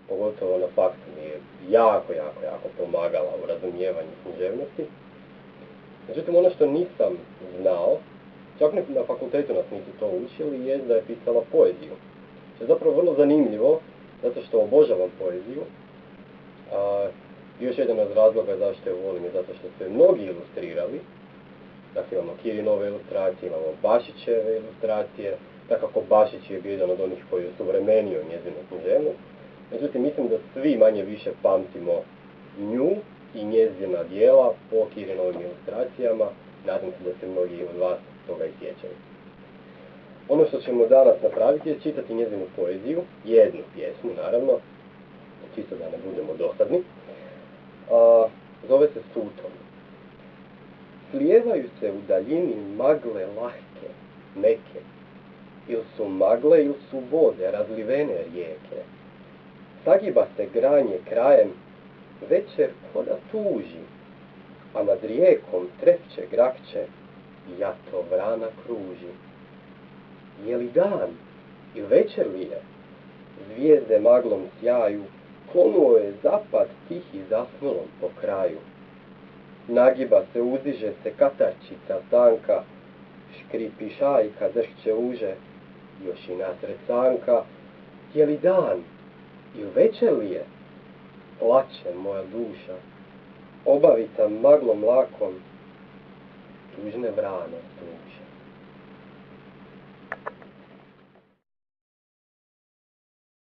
pogotovo na faksu, mi je jako pomagala u razumijevanju književnosti. Međutim, ono što nisam znao, čak na fakultetu nas nisu to učili, je da je pisala poeziju. Što je zapravo vrlo zanimljivo, zato što obožavam poeziju. Još jedan od razloga zašto je volim je zato što su je mnogi ilustrirali. Dakle, imamo Kirinove ilustracije, imamo Bašićeve ilustracije. Dakako, Bašić je bio jedan od onih koji je osuvremenio njezinu književnost. Međutim, mislim da svi manje više pamtimo nju i njezina djela po Kirinovim ilustracijama. Nadam se da se mnogi od vas toga i sjećaju. Ono što ćemo danas napraviti je čitati njezinu poeziju, jednu pjesmu naravno, čisto da ne budemo dosadni. Zove se Suton. Slijevaju se u daljini magle lahke, neke. Ili su magle, ili su vode, razlivene rijeke. Sagiba se granje krajem, večer ko da tuži, a nad rijekom trepće grakće, jato vrana kruži. Je li dan, ili večer li je? Zvijezde maglom sjaju, klonuo je zapad tihi zasmolom po kraju. Nagiba se, uziže se katarčica tanka, škripi šajka, dršće uže, još i nasred sanka. Je li dan, ili večer li je? Plače moja duša, obavita maglom lakom, tužne vrane tu